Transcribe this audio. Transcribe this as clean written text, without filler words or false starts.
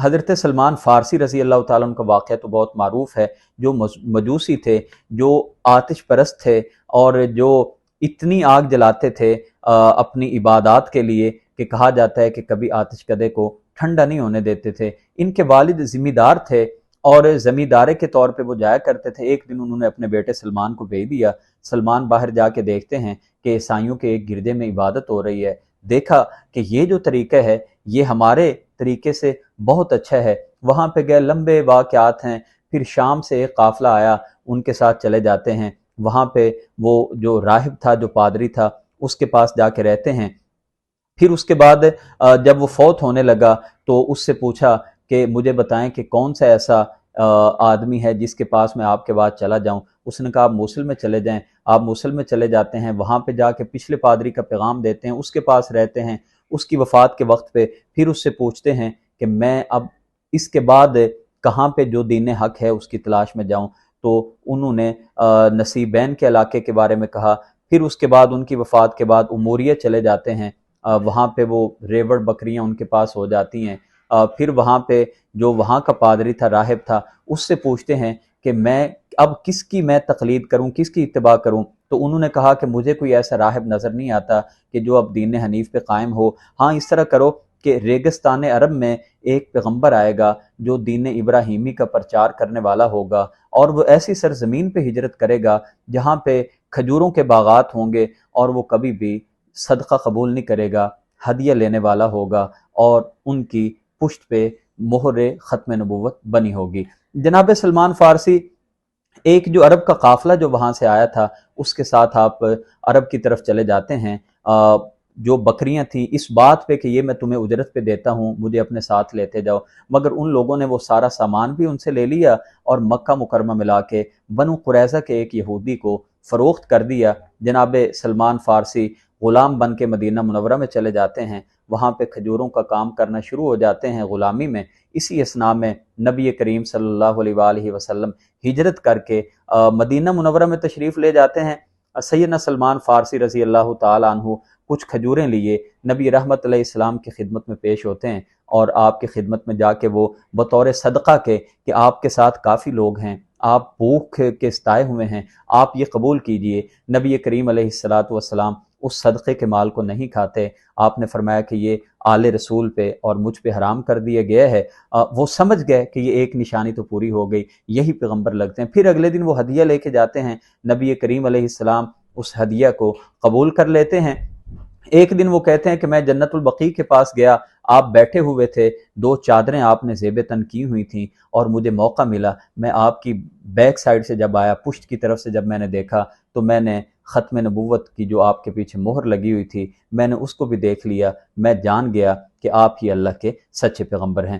حضرت سلمان فارسی رضی اللہ تعالیٰ عنہ کا واقعہ تو بہت معروف ہے، جو مجوسی تھے، جو آتش پرست تھے اور جو اتنی آگ جلاتے تھے اپنی عبادات کے لیے کہ کہا جاتا ہے کہ کبھی آتش کدے کو ٹھنڈا نہیں ہونے دیتے تھے۔ ان کے والد زمیندار تھے اور زمیندارے کے طور پہ وہ جایا کرتے تھے۔ ایک دن انہوں نے اپنے بیٹے سلمان کو بھیج دیا۔ سلمان باہر جا کے دیکھتے ہیں کہ عیسائیوں کے ایک گردے میں عبادت ہو رہی ہے۔ دیکھا کہ یہ جو طریقہ ہے یہ ہمارے طریقے سے بہت اچھا ہے۔ وہاں پہ گئے، لمبے واقعات ہیں۔ پھر شام سے ایک قافلہ آیا، ان کے ساتھ چلے جاتے ہیں۔ وہاں پہ وہ جو راہب تھا، جو پادری تھا، اس کے پاس جا کے رہتے ہیں۔ پھر اس کے بعد جب وہ فوت ہونے لگا تو اس سے پوچھا کہ مجھے بتائیں کہ کون سا ایسا آدمی ہے جس کے پاس میں آپ کے بعد چلا جاؤں۔ اس نے کہا آپ موصل میں چلے جائیں۔ آپ موصل میں چلے جاتے ہیں، وہاں پہ جا کے پچھلے پادری کا پیغام دیتے ہیں، اس کے پاس رہتے ہیں۔ اس کی وفات کے وقت پہ پھر اس سے پوچھتے ہیں کہ میں اب اس کے بعد کہاں پہ جو دین حق ہے اس کی تلاش میں جاؤں۔ تو انہوں نے نصیبین کے علاقے کے بارے میں کہا۔ پھر اس کے بعد ان کی وفات کے بعد اموریہ چلے جاتے ہیں، وہاں پہ وہ ریوڑ بکریاں ان کے پاس ہو جاتی ہیں۔ پھر وہاں پہ جو وہاں کا پادری تھا، راہب تھا، اس سے پوچھتے ہیں کہ میں اب کس کی میں تقلید کروں، کس کی اتباع کروں۔ تو انہوں نے کہا کہ مجھے کوئی ایسا راہب نظر نہیں آتا کہ جو اب دین حنیف پہ قائم ہو۔ ہاں اس طرح کرو کہ ریگستان عرب میں ایک پیغمبر آئے گا جو دین ابراہیمی کا پرچار کرنے والا ہوگا، اور وہ ایسی سرزمین پہ ہجرت کرے گا جہاں پہ کھجوروں کے باغات ہوں گے، اور وہ کبھی بھی صدقہ قبول نہیں کرے گا، ہدیہ لینے والا ہوگا، اور ان کی پشت پہ مہر ختم نبوت بنی ہوگی۔ جناب سلمان فارسی ایک جو عرب کا قافلہ جو وہاں سے آیا تھا اس کے ساتھ آپ عرب کی طرف چلے جاتے ہیں۔ جو بکریاں تھیں اس بات پہ کہ یہ میں تمہیں اجرت پہ دیتا ہوں، مجھے اپنے ساتھ لیتے جاؤ، مگر ان لوگوں نے وہ سارا سامان بھی ان سے لے لیا اور مکہ مکرمہ ملا کے بنو قریظہ کے ایک یہودی کو فروخت کر دیا۔ جناب سلمان فارسی غلام بن کے مدینہ منورہ میں چلے جاتے ہیں، وہاں پہ کھجوروں کا کام کرنا شروع ہو جاتے ہیں غلامی میں۔ اسی اثناء میں نبی کریم صلی اللہ علیہ وآلہ وسلم ہجرت کر کے مدینہ منورہ میں تشریف لے جاتے ہیں۔ سیدنا سلمان فارسی رضی اللہ تعالیٰ عنہ کچھ کھجوریں لیے نبی رحمت علیہ السلام کی خدمت میں پیش ہوتے ہیں، اور آپ کی خدمت میں جا کے وہ بطور صدقہ کے کہ آپ کے ساتھ کافی لوگ ہیں، آپ بھوک کے ستائے ہوئے ہیں، آپ یہ قبول کیجئے۔ نبی کریم علیہ السلام اس صدقے کے مال کو نہیں کھاتے۔ آپ نے فرمایا کہ یہ آل رسول پہ اور مجھ پہ حرام کر دیا گیا ہے۔ وہ سمجھ گئے کہ یہ ایک نشانی تو پوری ہو گئی، یہی پیغمبر لگتے ہیں۔ پھر اگلے دن وہ ہدیہ لے کے جاتے ہیں، نبی کریم علیہ السلام اس ہدیہ کو قبول کر لیتے ہیں۔ ایک دن وہ کہتے ہیں کہ میں جنت البقیع کے پاس گیا، آپ بیٹھے ہوئے تھے، دو چادریں آپ نے زیب تن کی ہوئی تھیں، اور مجھے موقع ملا، میں آپ کی بیک سائڈ سے جب آیا، پشت کی طرف سے جب میں نے دیکھا تو میں نے ختم نبوت کی جو آپ کے پیچھے مہر لگی ہوئی تھی میں نے اس کو بھی دیکھ لیا۔ میں جان گیا کہ آپ ہی اللہ کے سچے پیغمبر ہیں۔